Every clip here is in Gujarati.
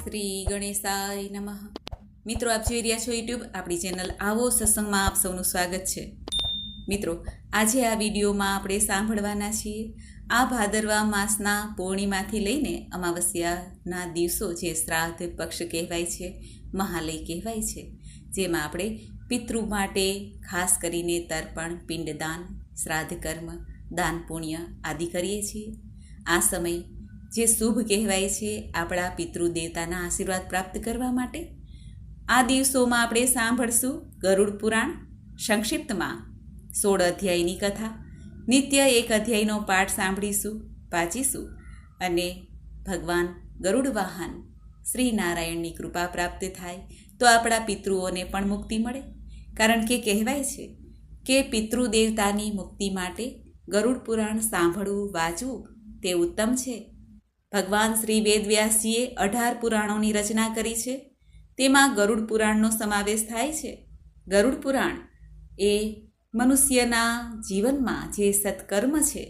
શ્રી ગણેશાય નમઃ. મિત્રો, આપ જોઈ રહ્યા છો યુટ્યુબ આપણી ચેનલ આવો સત્સંગમાં આપ સૌનું સ્વાગત છે. મિત્રો, આજે આ વિડીયોમાં આપણે સાંભળવાના છીએ આ ભાદરવા માસના પૂર્ણિમાથી લઈને અમાવસ્યાના દિવસો જે શ્રાદ્ધ પક્ષ કહેવાય છે, મહાલય કહેવાય છે, જેમાં આપણે પિતૃ માટે ખાસ કરીને તર્પણ, પિંડદાન, શ્રાદ્ધ કર્મ, દાન પુણ્ય આદિ કરીએ છીએ. આ સમય જે શુભ કહેવાય છે આપણા પિતૃદેવતાના આશીર્વાદ પ્રાપ્ત કરવા માટે. આ દિવસોમાં આપણે સાંભળશું ગરુડ પુરાણ, સંક્ષિપ્તમાં 16 અધ્યાયની કથા. નિત્ય એક અધ્યાયનો પાઠ સાંભળીશું, વાંચીશું અને ભગવાન ગરુડ વાહન શ્રી નારાયણની કૃપા પ્રાપ્ત થાય તો આપણા પિતૃઓને પણ મુક્તિ મળે. કારણ કે કહેવાય છે કે પિતૃદેવતાની મુક્તિ માટે ગરુડ પુરાણ સાંભળવું, વાંચવું તે ઉત્તમ છે. ભગવાન શ્રી વેદવ્યાસજીએ 18 પુરાણોની રચના કરી છે. તેમાં ગરુડ પુરાણનો સમાવેશ થાય છે. ગરુડ પુરાણ એ મનુષ્યના જીવનમાં જે સત્કર્મ છે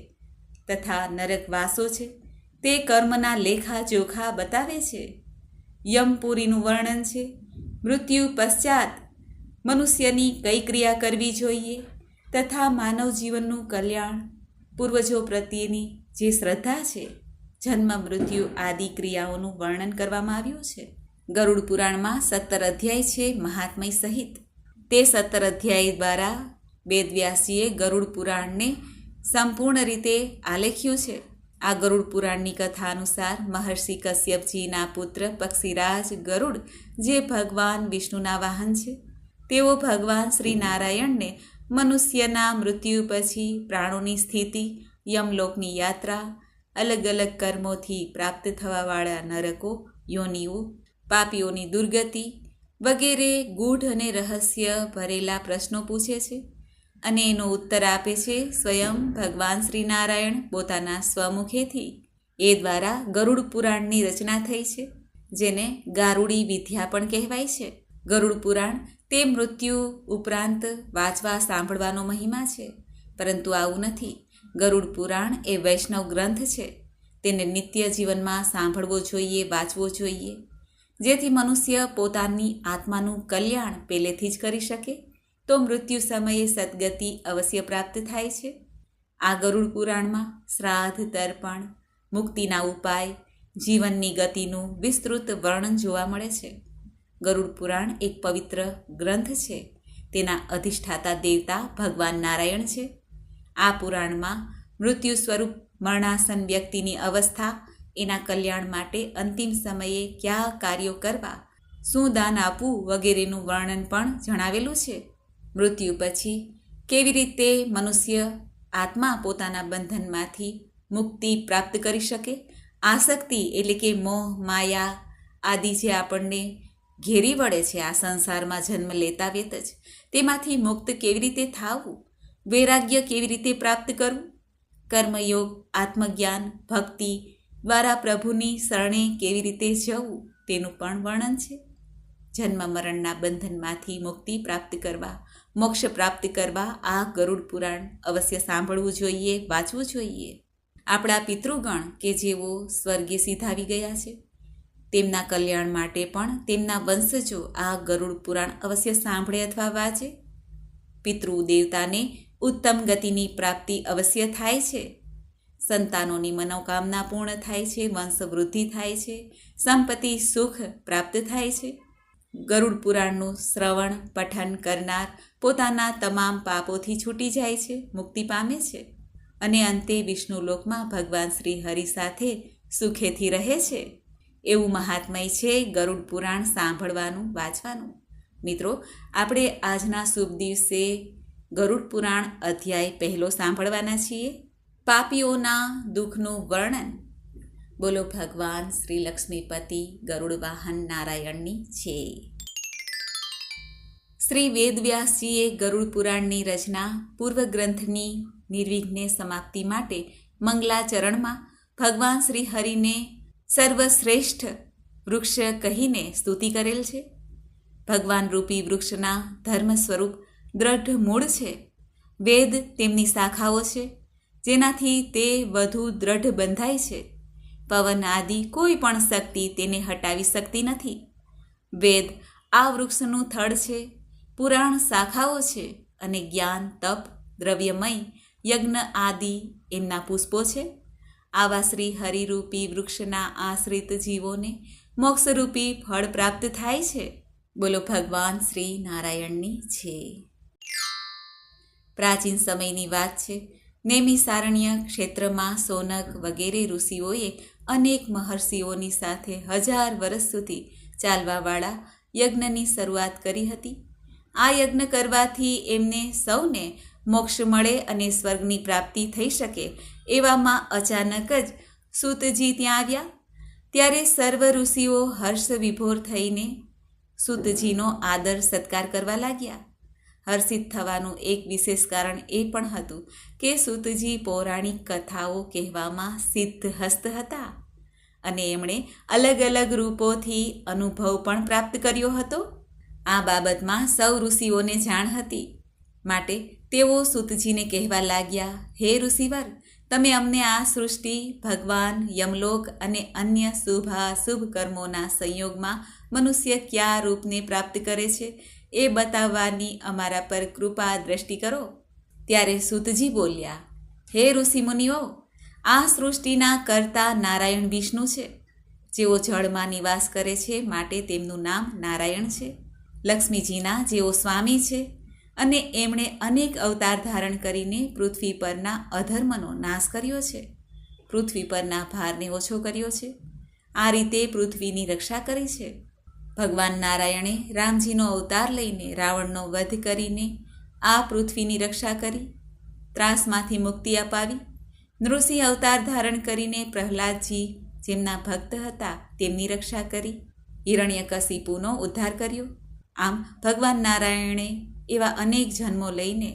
તથા નરકવાસો છે તે કર્મના લેખાજોખા બતાવે છે. યમપુરીનું વર્ણન છે. મૃત્યુ પશ્ચાત મનુષ્યની કઈ ક્રિયા કરવી જોઈએ તથા માનવ જીવનનું કલ્યાણ, પૂર્વજો પ્રત્યેની જે શ્રદ્ધા છે, જન્મ મૃત્યુ આદિ ક્રિયાઓનું વર્ણન કરવામાં આવ્યું છે. ગરુડ પુરાણમાં 17 અધ્યાય છે મહાત્મય સહિત. તે 17 અધ્યાય દ્વારા વેદવ્યાસજીએ ગરુડ પુરાણને સંપૂર્ણ રીતે આલેખ્યું છે. આ ગરુડ પુરાણની કથા અનુસાર મહર્ષિ કશ્યપજીના પુત્ર પક્ષીરાજ ગરુડ, જે ભગવાન વિષ્ણુના વાહન છે, તેઓ ભગવાન શ્રી નારાયણને મનુષ્યના મૃત્યુ પછી પ્રાણોની સ્થિતિ, યમલોકની યાત્રા, અલગ અલગ કર્મોથી પ્રાપ્ત થવાવાળા નરકો, યોનિઓ, પાપીઓની દુર્ગતિ વગેરે ગૂઢ અને રહસ્ય ભરેલા પ્રશ્નો પૂછે છે અને એનો ઉત્તર આપે છે સ્વયં ભગવાન શ્રી નારાયણ પોતાના સ્વમુખેથી. એ દ્વારા ગરુડ પુરાણની રચના થઈ છે, જેને ગારુડી વિદ્યા પણ કહેવાય છે. ગરુડ પુરાણ તે મૃત્યુ ઉપરાંત વાંચવા સાંભળવાનો મહિમા છે, પરંતુ આવું નથી. ગરુડ પુરાણ એ વૈષ્ણવ ગ્રંથ છે. તેને નિત્ય જીવનમાં સાંભળવો જોઈએ, વાંચવો જોઈએ, જેથી મનુષ્ય પોતાની આત્માનું કલ્યાણ પહેલેથી જ કરી શકે તો મૃત્યુ સમયે સદગતિ અવશ્ય પ્રાપ્ત થાય છે. આ ગરુડ પુરાણમાં શ્રાદ્ધ, તર્પણ, મુક્તિના ઉપાય, જીવનની ગતિનું વિસ્તૃત વર્ણન જોવા મળે છે. ગરુડ પુરાણ એક પવિત્ર ગ્રંથ છે. તેના અધિષ્ઠાતા દેવતા ભગવાન નારાયણ છે. આ પુરાણમાં મૃત્યુ સ્વરૂપ મરણાસન વ્યક્તિની અવસ્થા, એના કલ્યાણ માટે અંતિમ સમયે કયા કાર્યો કરવા, શું દાન આપવું વગેરેનું વર્ણન પણ જણાવેલું છે. મૃત્યુ પછી કેવી રીતે મનુષ્ય આત્મા પોતાના બંધનમાંથી મુક્તિ પ્રાપ્ત કરી શકે, આસક્તિ એટલે કે મોહ, માયા આદિ જે આપણને ઘેરી વળે છે આ સંસારમાં જન્મ લેતા વેત જ, તેમાંથી મુક્ત કેવી રીતે થાવું, વૈરાગ્ય કેવી રીતે પ્રાપ્ત કરવું, કર્મયોગ, આત્મજ્ઞાન, ભક્તિ દ્વારા પ્રભુની શરણે કેવી રીતે જવું તેનું પણ વર્ણન છે. જન્મ મરણના બંધનમાંથી મુક્તિ પ્રાપ્ત કરવા, મોક્ષ પ્રાપ્ત કરવા આ ગરુડ પુરાણ અવશ્ય સાંભળવું જોઈએ, વાંચવું જોઈએ. આપણા પિતૃગણ કે જેઓ સ્વર્ગે સિધાવી ગયા છે, તેમના કલ્યાણ માટે પણ તેમના વંશજો આ ગરુડ પુરાણ અવશ્ય સાંભળે અથવા વાંચે. પિતૃ દેવતાને ઉત્તમ ગતિની પ્રાપ્તિ અવશ્ય થાય છે. સંતાનોની મનોકામના પૂર્ણ થાય છે, વંશવૃદ્ધિ થાય છે, સંપત્તિ સુખ પ્રાપ્ત થાય છે. ગરુડ પુરાણનું શ્રવણ પઠન કરનાર પોતાના તમામ પાપોથી છૂટી જાય છે, મુક્તિ પામે છે અને અંતે વિષ્ણુલોકમાં ભગવાન શ્રી હરિ સાથે સુખેથી રહે છે. એવું મહાત્મય છે ગરુડ પુરાણ સાંભળવાનું, વાંચવાનું. મિત્રો, આપણે આજના શુભ દિવસે ગરુડ પુરાણ અધ્યાય 1 સાંભળવાના છીએ. પાપીઓના દુઃખનું વર્ણન. બોલો ભગવાન શ્રી લક્ષ્મીપતિ ગરુડ વાહન નારાયણની છે. શ્રી વેદવ્યાસજીએ ગરુડ પુરાણની રચના પૂર્વ ગ્રંથની નિર્વિઘ્ને સમાપ્તિ માટે મંગલાચરણમાં ભગવાન શ્રી હરિને સર્વશ્રેષ્ઠ વૃક્ષ કહીને સ્તુતિ કરેલ છે. ભગવાન રૂપી વૃક્ષના ધર્મ સ્વરૂપ દ્રઢ મૂળ છે. વેદ તેમની શાખાઓ છે, જેનાથી તે વધુ દ્રઢ બંધાય છે. પવન આદિ કોઈ પણ શક્તિ તેને હટાવી શકતી નથી. વેદ આ વૃક્ષનું થડ છે, પુરાણ શાખાઓ છે અને જ્ઞાન, તપ, દ્રવ્યમય, યજ્ઞ આદિ એમના પુષ્પો છે. આવા શ્રી હરિરૂપી વૃક્ષના આશ્રિત જીવોને મોક્ષરૂપી ફળ પ્રાપ્ત થાય છે. બોલો ભગવાન શ્રી નારાયણની છે. પ્રાચીન સમયની વાત છે. નેમિસારણ્ય ક્ષેત્રમાં સોનક વગેરે ઋષિઓએ અનેક મહર્ષિઓની સાથે 1000 વર્ષ સુધી ચાલવાવાળા યજ્ઞની શરૂઆત કરી હતી. આ યજ્ઞ કરવાથી એમને સૌને મોક્ષ મળે અને સ્વર્ગની પ્રાપ્તિ થઈ શકે એવામાં અચાનક જ સૂતજી ત્યાં આવ્યા. ત્યારે સર્વ ઋષિઓ હર્ષ વિભોર થઈને સૂતજીનો આદર સત્કાર કરવા લાગ્યા. હર્ષિત થવાનું એક વિશેષ કારણ એ પણ હતું કે સૂતજી પૌરાણિક કથાઓ કહેવામાં સિદ્ધહસ્ત હતા અને એમણે અલગ અલગ રૂપોથી અનુભવ પણ પ્રાપ્ત કર્યો હતો. આ બાબતમાં સૌ ઋષિઓને જાણ હતી. માટે તેઓ સૂતજીને કહેવા લાગ્યા, હે ઋષિવર, તમે અમને આ સૃષ્ટિ, ભગવાન, યમલોક અને અન્ય શુભાશુભ કર્મોના સંયોગમાં મનુષ્ય કયા રૂપને પ્રાપ્ત કરે છે એ બતાવવાની અમારા પર કૃપા દ્રષ્ટિ કરો. ત્યારે સૂતજી બોલ્યા, હે ઋષિમુનિઓ, આ સૃષ્ટિના કર્તા નારાયણ વિષ્ણુ છે. જેઓ જળમાં નિવાસ કરે છે માટે તેમનું નામ નારાયણ છે. લક્ષ્મીજીના જેઓ સ્વામી છે અને એમણે અનેક અવતાર ધારણ કરીને પૃથ્વી પરના અધર્મનો નાશ કર્યો છે, પૃથ્વી પરના ભારને ઓછો કર્યો છે. આ રીતે પૃથ્વીની રક્ષા કરી છે. ભગવાન નારાયણે રામજીનો અવતાર લઈને રાવણનો વધ કરીને આ પૃથ્વીની રક્ષા કરી, ત્રાસમાંથી મુક્તિ અપાવી. નૃસિંહ અવતાર ધારણ કરીને પ્રહલાદજી જેમના ભક્ત હતા તેમની રક્ષા કરી, હિરણ્યકશિપુનો ઉદ્ધાર કર્યો. આમ ભગવાન નારાયણે એવા અનેક જન્મો લઈને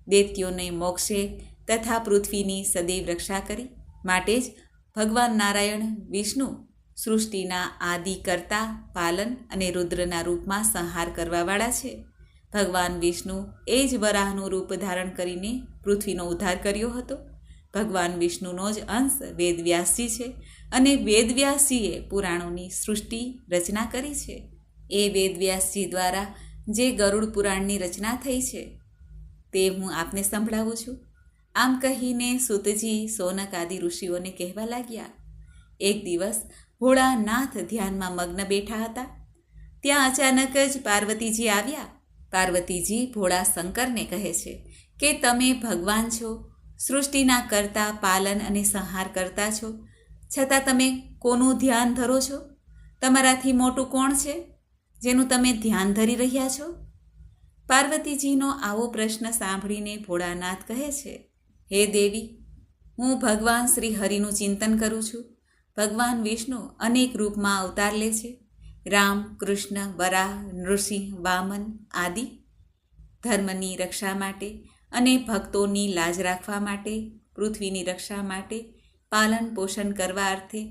દૈત્યોને મોક્ષે તથા પૃથ્વીની સદૈવ રક્ષા કરી. માટે જ ભગવાન નારાયણ વિષ્ણુ સૃષ્ટિના આદિ કરતા, પાલન અને રુદ્રના રૂપમાં સંહાર કરવાવાળા છે. ભગવાન વિષ્ણુ એ જ વરાહનું રૂપ ધારણ કરીને પૃથ્વીનો ઉદ્ધાર કર્યો હતો. ભગવાન વિષ્ણુનો જ અંશ વેદવ્યાસજી છે અને વેદવ્યાસજીએ પુરાણોની સૃષ્ટિ રચના કરી છે. એ વેદવ્યાસજી દ્વારા જે ગરુડ પુરાણની રચના થઈ છે તે હું આપને સંભળાવું છું. આમ કહીને સૂતજી સોનક આદિ ઋષિઓને કહેવા લાગ્યા. એક દિવસ ભોળાનાથ ધ્યાનમાં મગ્ન બેઠા હતા. ત્યાં અચાનક જ પાર્વતીજી આવ્યા. પાર્વતીજી ભોળા શંકરને કહે છે કે તમે ભગવાન છો, સૃષ્ટિના કરતા, પાલન અને સંહાર કરતા છો, છતાં તમે કોનું ધ્યાન ધરો છો? તમારાથી મોટું કોણ છે જેનું તમે ધ્યાન ધરી રહ્યા છો? પાર્વતીજીનો આવો પ્રશ્ન સાંભળીને ભોળાનાથ કહે છે, હે દેવી, હું ભગવાન શ્રી હરિનું ચિંતન કરું છું. ભગવાન વિષ્ણુ અનેક રૂપમાં અવતાર લે છે. રામ, કૃષ્ણ, વરાહ, નૃસિંહ, વામન આદિ. ધર્મની રક્ષા માટે અને ભક્તોની લાજ રાખવા માટે, પૃથ્વીની રક્ષા માટે, પાલન પોષણ કરવા અર્થે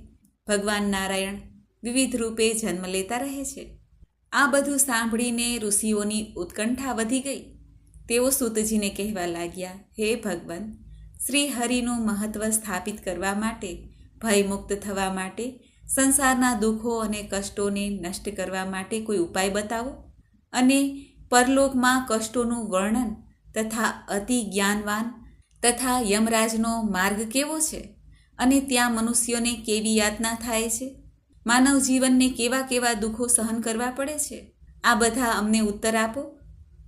ભગવાન નારાયણ વિવિધ રૂપે જન્મ લેતા રહે છે. આ બધું સાંભળીને ઋષિઓની ઉત્કંઠા વધી ગઈ. તેઓ સૂતજીને કહેવા લાગ્યા, હે ભગવાન, શ્રી હરિનું મહત્વ સ્થાપિત કરવા માટે, ભયમુક્ત થવા માટે, સંસારના દુઃખો અને કષ્ટોને નષ્ટ કરવા માટે કોઈ ઉપાય બતાવો. અને પરલોકમાં કષ્ટોનું વર્ણન તથા અતિ જ્ઞાનવાન તથા યમરાજનો માર્ગ કેવો છે અને ત્યાં મનુષ્યોને કેવી યાતના થાય છે, માનવ જીવનને કેવા કેવા દુઃખો સહન કરવા પડે છે, આ બધા અમને ઉત્તર આપો.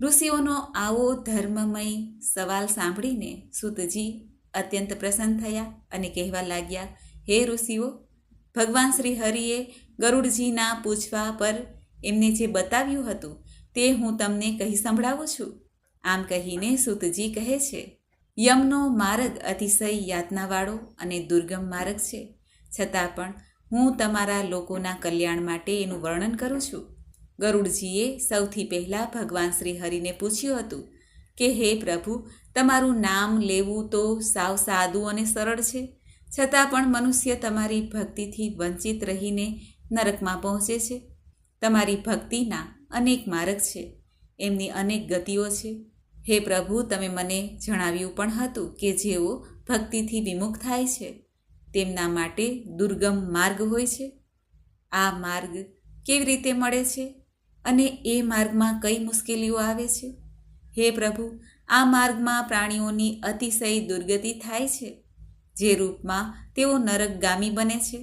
ઋષિઓનો આવો ધર્મમય સવાલ સાંભળીને સૂતજી અત્યંત પ્રસન્ન થયા અને કહેવા લાગ્યા, હે ઋષિઓ, ભગવાન શ્રી હરિએ ગરુડજીના પૂછવા પર એમને જે બતાવ્યું હતું તે હું તમને કહી સંભળાવું છું. આમ કહીને સૂતજી કહે છે, યમનો માર્ગ અતિશય યાતનાવાળો અને દુર્ગમ માર્ગ છે, છતાં પણ હું તમારા લોકોના કલ્યાણ માટે એનું વર્ણન કરું છું. ગરુડજીએ સૌથી પહેલાં ભગવાન શ્રી હરિને પૂછ્યું હતું કે હે પ્રભુ, તમારું નામ લેવું તો સાવ સાદું અને સરળ છે, છતાં પણ મનુષ્ય તમારી ભક્તિથી વંચિત રહીને નરકમાં પહોંચે છે. તમારી ભક્તિના અનેક માર્ગ છે, એમની અનેક ગતિઓ છે. હે પ્રભુ, તમે મને જણાવ્યું પણ હતું કે જેઓ ભક્તિથી વિમુખ થાય છે તેમના માટે દુર્ગમ માર્ગ હોય છે. આ માર્ગ કેવી રીતે મળે છે અને એ માર્ગમાં કઈ મુશ્કેલીઓ આવે છે? હે પ્રભુ, આ માર્ગમાં પ્રાણીઓની અતિશય દુર્ગતિ થાય છે, જે રૂપમાં તેઓ નરકગામી બને છે.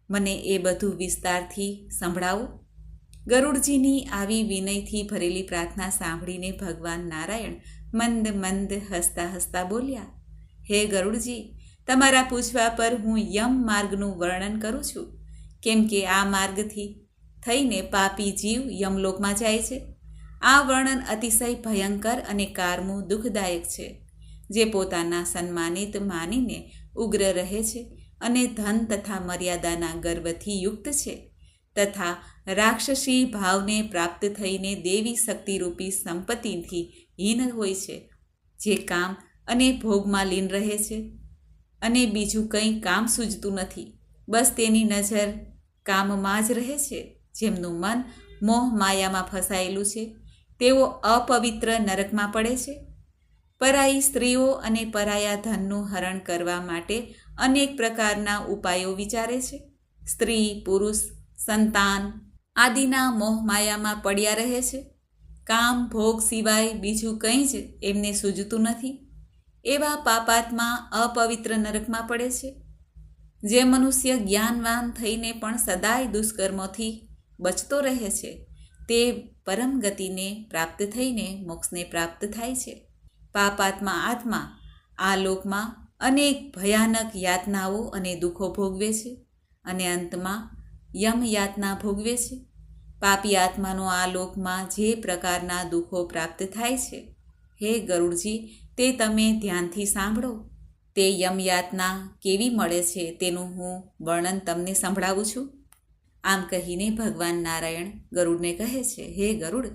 મને એ બધું વિસ્તારથી સંભળાવો. ગરુડજીની આવી વિનયથી ભરેલી પ્રાર્થના સાંભળીને ભગવાન નારાયણ મંદ મંદ હસતા હસતા બોલ્યા, હે ગરુડજી, તમારા પૂછવા પર હું યમ માર્ગનું વર્ણન કરું છું, કેમ કે આ માર્ગથી થઈને પાપી જીવ યમલોકમાં જાય છે. આ વર્ણન અતિશય ભયંકર અને કારમું દુઃખદાયક છે. જે પોતાના સન્માનિત માનીને ઉગ્ર રહે છે અને ધન તથા મર્યાદાના ગર્વથી યુક્ત છે, તથા રાક્ષસી ભાવને પ્રાપ્ત થઈને દેવી શક્તિરૂપી સંપત્તિથી હીન હોય છે. જે કામ અને ભોગમાં લીન રહે છે અને બીજું કંઈ કામ સૂઝતું નથી, બસ તેની નજર કામમાં જ રહે છે. જેમનું મન મોહ માયામાં ફસાયેલું છે, તેઓ અપવિત્ર નરકમાં પડે છે. પરાઈ સ્ત્રીઓ અને પરાયા ધનનું હરણ કરવા માટે અનેક પ્રકારના ઉપાયો વિચારે છે. સ્ત્રી, પુરુષ, સંતાન આદિના મોહ માયામાં પડ્યા રહે છે. કામ ભોગ સિવાય બીજું કંઈ જ એમને સૂઝતું નથી. એવા પાપાત્મા અપવિત્ર નરકમાં પડે છે. જે મનુષ્ય જ્ઞાનવાન થઈને પણ સદાય દુષ્કર્મોથી બચતો રહે છે, તે પરમ ગતિને પ્રાપ્ત થઈને મોક્ષને પ્રાપ્ત થાય છે. પાપાત્મા આત્મા આ લોકમાં અનેક ભયાનક યાતનાઓ અને દુઃખો ભોગવે છે અને અંતમાં યમ યાતના ભોગવે છે. પાપી આત્માનો આ લોકમાં જે પ્રકારના દુઃખો પ્રાપ્ત થાય છે, હે ગરુડજી, તે તમે ધ્યાનથી સાંભળો. તે યમયાતના કેવી મળે છે તેનું હું વર્ણન તમને સંભળાવું છું. આમ કહીને ભગવાન નારાયણ ગરુડને કહે છે, હે ગરુડ,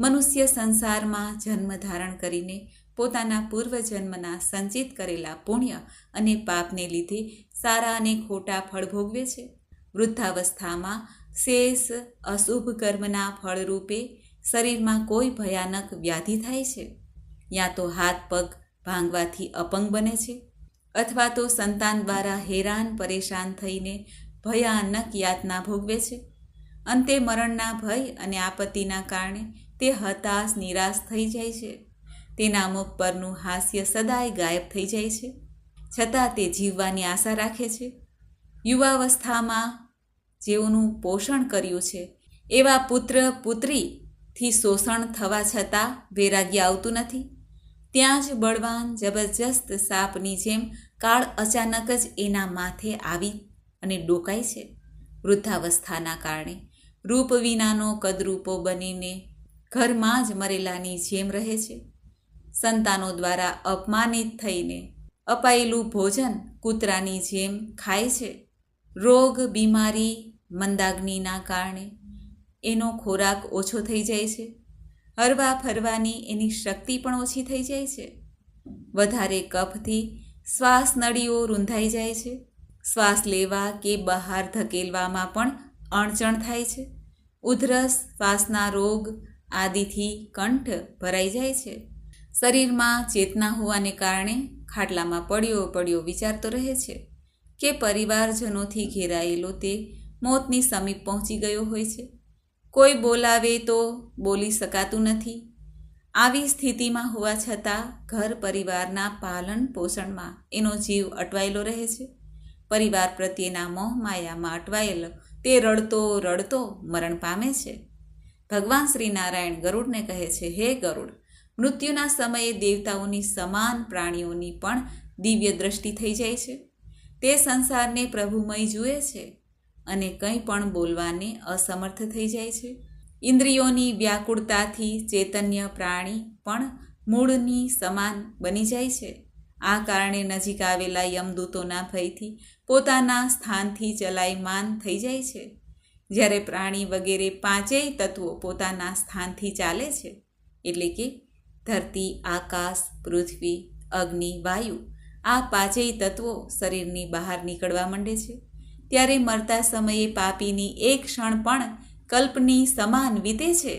મનુષ્ય સંસારમાં જન્મ ધારણ કરીને પોતાના પૂર્વજન્મના સંચિત કરેલા પુણ્ય અને પાપને લીધે સારા અને ખોટા ફળ ભોગવે છે. વૃદ્ધાવસ્થામાં શેષ અશુભ કર્મના ફળરૂપે શરીરમાં કોઈ ભયાનક વ્યાધિ થાય છે. યા તો હાથ પગ ભાંગવાથી અપંગ બને છે, અથવા તો સંતાન દ્વારા હેરાન પરેશાન થઈને ભયાનક યાતના ભોગવે છે. અંતે મરણના ભય અને આપત્તિના કારણે તે હતાશ નિરાશ થઈ જાય છે. તેના મુખ પરનું હાસ્ય સદાય ગાયબ થઈ જાય છે, છતાં તે જીવવાની આશા રાખે છે. યુવાવસ્થામાં જેઓનું પોષણ કર્યું છે એવા પુત્ર પુત્રીથી શોષણ થવા છતાં વૈરાગ્ય આવતું નથી. ત્યાં જ બળવાન જબરજસ્ત સાપની જેમ કાળ અચાનક જ એના માથે આવી અને ડોકાય છે. વૃદ્ધાવસ્થાના કારણે રૂપ વિનાનો કદરૂપો બનીને ઘરમાં જ મરેલાની જેમ રહે છે. સંતાનો દ્વારા અપમાનિત થઈને અપાયેલું ભોજન કૂતરાની જેમ ખાય છે. રોગ, બીમારી, મંદાગ્નિના કારણે એનો ખોરાક ઓછો થઈ જાય છે. હરવા ફરવાની એની શક્તિ પણ ઓછી થઈ જાય છે. વધારે કફથી શ્વાસ નળીઓ રૂંધાઈ જાય છે. શ્વાસ લેવા કે બહાર ધકેલવામાં પણ અડચણ થાય છે. ઉધરસ, શ્વાસના રોગ આદિથી કંઠ ભરાઈ જાય છે. શરીરમાં ચેતના હોવાને કારણે ખાટલામાં પડ્યો વિચારતો રહે છે કે પરિવારજનોથી ઘેરાયેલો તે મોતની સમીપ પહોંચી ગયો હોય છે. કોઈ બોલાવે તો બોલી શકાતું નથી. આવી સ્થિતિમાં હોવા છતાં ઘર પરિવારના પાલન પોષણમાં એનો જીવ અટવાયેલો રહે છે. પરિવાર પ્રત્યેના મોહ માયામાં અટવાયેલો તે રડતો રડતો મરણ પામે છે. ભગવાન શ્રી નારાયણ ગરુડને કહે છે, હે ગરુડ, મૃત્યુના સમયે દેવતાઓની સમાન પ્રાણીઓની પણ દિવ્ય દ્રષ્ટિ થઈ જાય છે. તે સંસારને પ્રભુમય જુએ છે અને કંઈ પણ બોલવાને અસમર્થ થઈ જાય છે. ઇન્દ્રિયોની વ્યાકુળતાથી ચૈતન્ય પ્રાણી પણ મૂળની સમાન બની જાય છે. આ કારણે નજીક આવેલા યમદૂતોના ભયથી પોતાના સ્થાનથી ચલાયમાન થઈ જાય છે. જ્યારે પ્રાણી વગેરે પાંચેય તત્વો પોતાના સ્થાનથી ચાલે છે, એટલે કે ધરતી, આકાશ, પૃથ્વી, અગ્નિ, વાયુ, આ પાંચેય તત્વો શરીરની બહાર નીકળવા માંડે છે, ત્યારે મરતા સમયે પાપીની એક ક્ષણ પણ કલ્પની સમાન વીતે છે.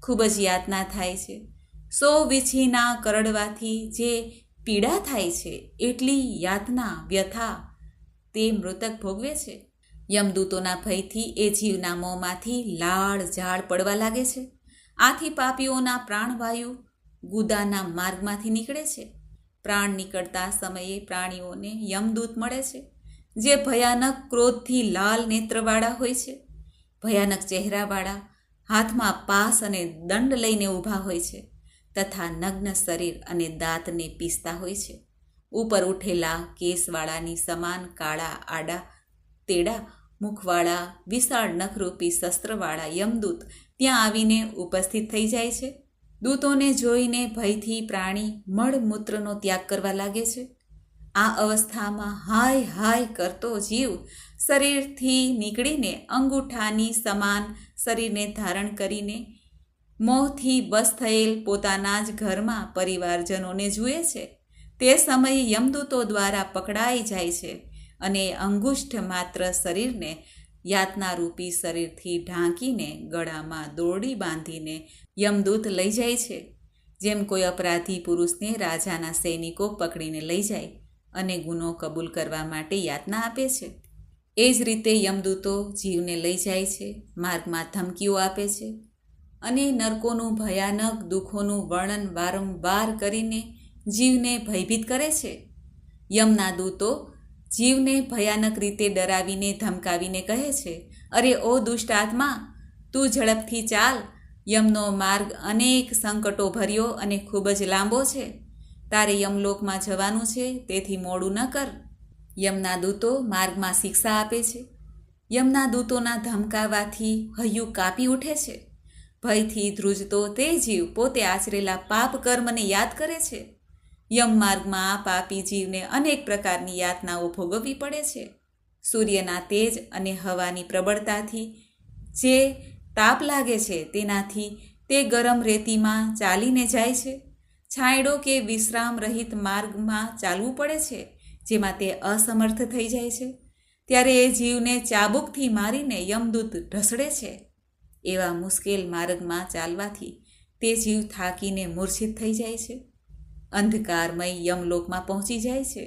ખૂબ જ યાતના થાય છે. 100 વીંછીના કરડવાથી જે પીડા થાય છે, એટલી યાતના, વ્યથા તે મૃતક ભોગવે છે. યમદૂતોના ભયથી એ જીવના મોંમાંથી લાળ ઝાડ પડવા લાગે છે. આથી પાપીઓના પ્રાણવાયુ ગુદાના માર્ગમાંથી નીકળે છે. પ્રાણ નીકળતા સમયે પ્રાણીઓને યમદૂત મળે છે, જે ભયાનક ક્રોધથી લાલ નેત્રવાળા હોય છે, ભયાનક ચહેરાવાળા, હાથમાં પાસ અને દંડ લઈને ઊભા હોય છે, તથા નગ્ન શરીર અને દાંતને પીસતા હોય છે. ઉપર ઉઠેલા કેસવાળાની સમાન કાળા આડા તેડા મુખવાળા વિશાળ નખરૂપી શસ્ત્રવાળા યમદૂત ત્યાં આવીને ઉપસ્થિત થઈ જાય છે. દૂતોને જોઈને ભયથી પ્રાણી મળમૂત્રનો ત્યાગ કરવા લાગે છે. આ અવસ્થામાં હાય હાય કરતો જીવ શરીરથી નીકળીને અંગૂઠાની સમાન શરીરને ધારણ કરીને મોહથી બસ થયેલ પોતાના જ ઘરમાં પરિવારજનોને જુએ છે. તે સમયે યમદૂતો દ્વારા પકડાઈ જાય છે અને અંગુષ્ઠ માત્ર શરીરને યાતનારૂપી શરીરથી ઢાંકીને ગળામાં દોરડી બાંધીને યમદૂત લઈ જાય છે, જેમ કોઈ અપરાધી પુરુષને રાજાના સૈનિકો પકડીને લઈ જાય અને ગુનો કબૂલ કરવા માટે યાતના આપે છે. એ જ રીતે યમદૂતો જીવને લઈ જાય છે, માર્ગમાં ધમકીઓ આપે છે અને નરકોનું ભયાનક દુઃખોનું વર્ણન વારંવાર કરીને જીવને ભયભીત કરે છે. યમના દૂતો જીવને ભયાનક રીતે ડરાવીને ધમકાવીને કહે છે, અરે ઓ દુષ્ટ આત્મા, તું ઝડપથી ચાલ. યમનો માર્ગ અનેક સંકટો ભર્યો અને ખૂબ જ લાંબો છે. તારે યમલોકમાં જવાનું છે, તેથી મોડું ન કર. યમના દૂતો માર્ગમાં શિક્ષા આપે છે. યમના દૂતોના ધમકાવાથી હૈયું કાપી ઉઠે છે. ભયથી ધ્રુજતો તે જીવ પોતે આચરેલા પાપ કર્મને યાદ કરે છે. યમ માર્ગમાં આ પાપી જીવને અનેક પ્રકારની યાતનાઓ ભોગવવી પડે છે. સૂર્યના તેજ અને હવાની પ્રબળતાથી જે તાપ લાગે છે, તેનાથી તે ગરમ રેતીમાં ચાલીને જાય છે. છાંયડો કે વિશ્રામ રહિત માર્ગમાં ચાલવું પડે છે, જેમાં તે અસમર્થ થઈ જાય છે. ત્યારે એ જીવને ચાબુકથી મારીને યમદૂત ઢસડે છે. એવા મુશ્કેલ માર્ગમાં ચાલવાથી તે જીવ થાકીને મૂર્છિત થઈ જાય છે. અંધકારમય યમલોકમાં પહોંચી જાય છે.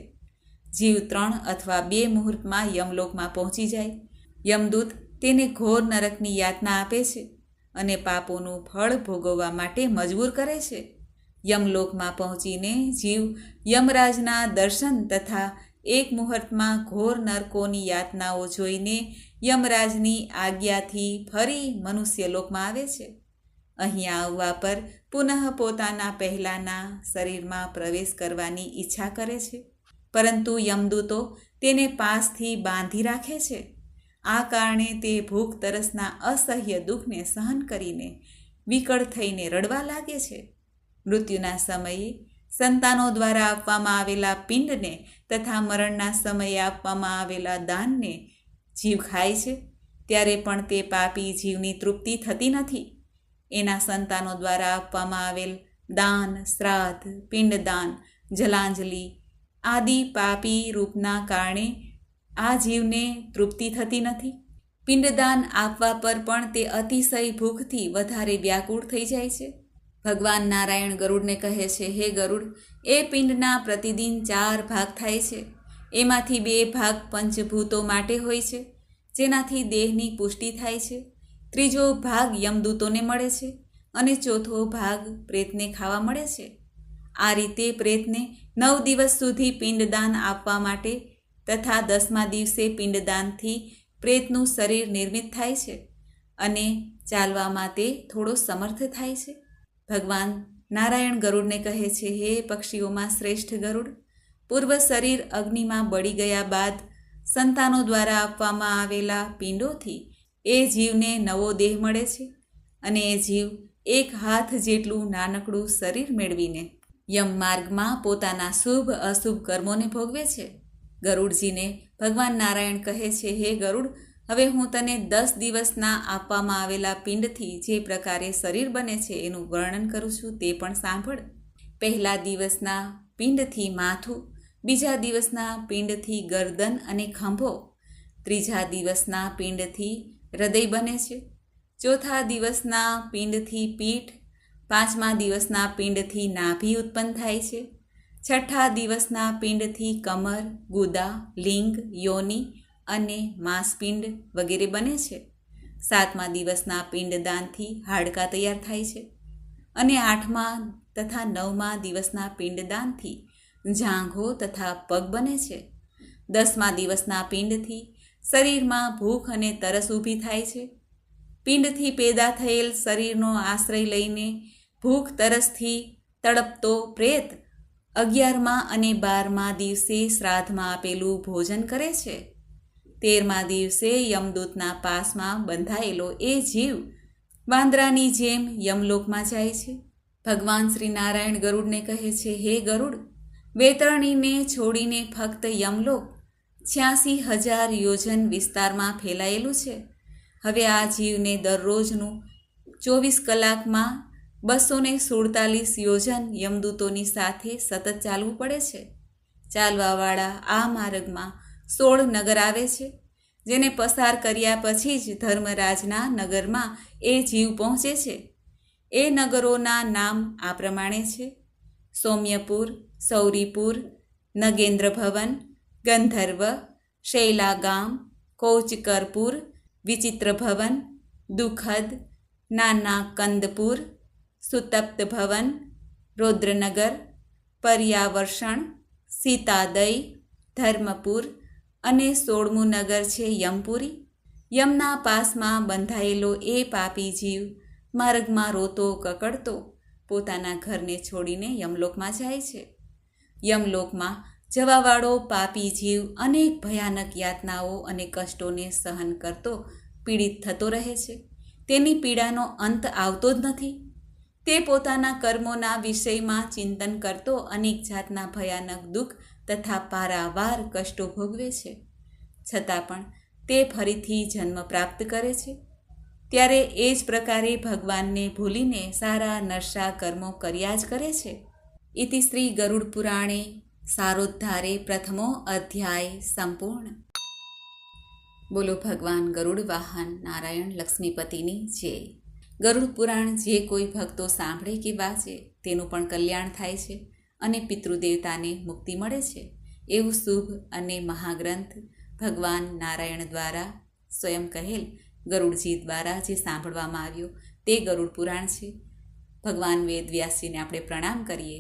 જીવ 3 અથવા 2 મુહૂર્તમાં યમલોકમાં પહોંચી જાય. યમદૂત તેને ઘોર નરકની યાતના આપે છે અને પાપોનું ફળ ભોગવવા માટે મજબૂર કરે છે. યમલોકમાં પહોંચીને જીવ યમરાજના દર્શન તથા 1 મુહૂર્તમાં ઘોર નરકોની યાતનાઓ જોઈને યમરાજની આજ્ઞાથી ફરી મનુષ્યલોકમાં આવે છે. અહીં આવવા પર પુનઃ પોતાના પહેલાંના શરીરમાં પ્રવેશ કરવાની ઈચ્છા કરે છે, પરંતુ યમદૂતો તેને પાસથી બાંધી રાખે છે. આ કારણે તે ભૂખ તરસના અસહ્ય દુઃખને સહન કરીને વિકળ થઈને રડવા લાગે છે. મૃત્યુના સમયે સંતાનો દ્વારા આપવામાં આવેલા પિંડને તથા મરણના સમયે આપવામાં આવેલા દાનને જીવ ખાય છે, ત્યારે પણ તે પાપી જીવની તૃપ્તિ થતી નથી. એના સંતાનો દ્વારા આપવામાં આવેલ દાન, શ્રાદ્ધ, પિંડદાન, જલાંજલિ આદિ પાપી રૂપના કારણે આ જીવને તૃપ્તિ થતી નથી. પિંડદાન આપવા પર પણ તે અતિશય ભૂખથી વધારે વ્યાકુળ થઈ જાય છે. ભગવાન નારાયણ ગરુડને કહે છે, હે ગરુડ, એ પિંડના પ્રતિદિન 4 ભાગ થાય છે. એમાંથી 2 ભાગ પંચભૂતો માટે હોય છે, જેનાથી દેહની પુષ્ટિ થાય છે. 3જો ભાગ યમદૂતોને મળે છે અને 4થો ભાગ પ્રેતને ખાવા મળે છે. આ રીતે પ્રેતને 9 દિવસ સુધી પિંડદાન આપવા માટે તથા 10મા દિવસે પિંડદાનથી પ્રેતનું શરીર નિર્મિત થાય છે અને ચાલવામાં તે થોડો સમર્થ થાય છે. ભગવાન નારાયણ ગરુડને કહે છે, હે પક્ષીઓમાં શ્રેષ્ઠ ગરુડ, પૂર્વ શરીર અગ્નિમાં બળી ગયા બાદ સંતાનો દ્વારા આપવામાં આવેલા પિંડોથી એ જીવને નવો દેહ મળે છે અને એ જીવ 1 હાથ જેટલું નાનકડું શરીર મેળવીને યમ માર્ગમાં પોતાના શુભ અશુભ કર્મોને ભોગવે છે. ગરુડજીને ભગવાન નારાયણ કહે છે, હે ગરુડ, હવે હું તને 10 દિવસના આપવામાં આવેલા પિંડથી જે પ્રકારે શરીર બને છે એનું વર્ણન કરું છું, તે પણ સાંભળ. પહેલા દિવસના પિંડથી માથું, બીજા દિવસના પિંડથી ગરદન અને ખંભો, ત્રીજા દિવસના પિંડથી હૃદય બને છે, ચોથા દિવસના પિંડથી પીઠ, પાંચમા દિવસના પિંડથી નાભી ઉત્પન્ન થાય છે, છઠ્ઠા દિવસના પિંડથી કમર, ગુદા, લિંગ, યોનિ અને માંસપિંડ વગેરે બને છે. સાતમા દિવસના પિંડદાનથી હાડકાં તૈયાર થાય છે અને આઠમા તથા નવમા દિવસના પિંડદાનથી જાંઘો તથા પગ બને છે. 10મા દિવસના પિંડથી શરીરમાં ભૂખ અને તરસ ઊભી થાય છે. પિંડથી પેદા થયેલ શરીરનો આશ્રય લઈને ભૂખ તરસથી તડપતો પ્રેત 11મા અને 12મા દિવસે શ્રાદ્ધમાં આપેલું ભોજન કરે છે. 13મા દિવસે યમદૂતના પાસમાં બંધાયેલો એ જીવ વાંદરાની જેમ યમલોકમાં જાય છે. ભગવાન શ્રી નારાયણ ગરુડને કહે છે, હે ગરુડ, વૈતરણીને છોડીને ફક્ત યમલોક 86,000 યોજન વિસ્તારમાં ફેલાયેલું છે. હવે આ જીવને દરરોજનું 24 કલાકમાં 247 યોજન યમદૂતોની સાથે સતત ચાલવું પડે છે. ચાલવાવાળા આ માર્ગમાં 16 નગર આવે છે, જેને પસાર કર્યા પછી જ ધર્મરાજના નગરમાં એ જીવ પહોંચે છે. એ નગરોના નામ આ પ્રમાણે છે: સૌમ્યપુર, સૌરીપુર, નગેન્દ્ર ભવન, ગંધર્વ, શૈલાગામ, કૌચકરપુર, વિચિત્ર ભવન, દુઃખદ, નાના કંદપુર, સુતપ્ત ભવન, રૌદ્રનગર, પર્યાવર્ષણ, સીતાદય, ધર્મપુર અને 16મું નગર છે યમપુરી. યમના પાસમાં બંધાયેલો એ પાપી જીવ માર્ગમાં રોતો કકડતો પોતાના ઘરને છોડીને યમલોકમાં જાય છે. યમલોકમાં જવાવાળો પાપી જીવ અનેક ભયાનક યાતનાઓ અને કષ્ટોને સહન કરતો પીડિત થતો રહે છે. તેની પીડાનો અંત આવતો જ નથી. તે પોતાના કર્મોના વિષયમાં ચિંતન કરતો અનેક જાતના ભયાનક દુઃખ તથા પારાવાર કષ્ટો ભોગવે છે. છતાં પણ તે ફરીથી જન્મ પ્રાપ્ત કરે છે. ત્યારે એ જ પ્રકારે ભગવાનને ભૂલીને સારા નરસા કર્મો કર્યા જ કરે છે. ઇતિ શ્રી ગરુડ પુરાણે સારોદ્ધારે પ્રથમો અધ્યાય સંપૂર્ણ. બોલો ભગવાન ગરુડ વાહન નારાયણ લક્ષ્મીપતિની જય. ગરુડ પુરાણ જે કોઈ ભક્તો સાંભળે કે વાંચે તેનું પણ કલ્યાણ થાય છે અને પિતૃદેવતાને મુક્તિ મળે છે. એવું શુભ અને મહાગ્રંથ ભગવાન નારાયણ દ્વારા સ્વયં કહેલ ગરુડજી દ્વારા જે સાંભળવામાં આવ્યો તે ગરુડ પુરાણ છે. ભગવાન વેદવ્યાસજીને આપણે પ્રણામ કરીએ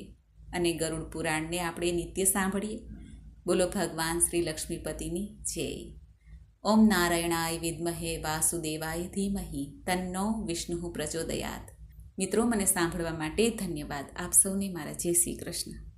અને ગરુડ પુરાણને આપણે નિત્ય સાંભળીએ. બોલો ભગવાન શ્રી લક્ષ્મીપતિની જય. ઓમ નારાયણાય વિદ્મહે વાસુદેવાય ધીમહિ તન્નો વિષ્ણુ પ્રચોદયાત. મિત્રો, મને સાંભળવા માટે ધન્યવાદ. આપ સૌને મારા જય શ્રી કૃષ્ણ.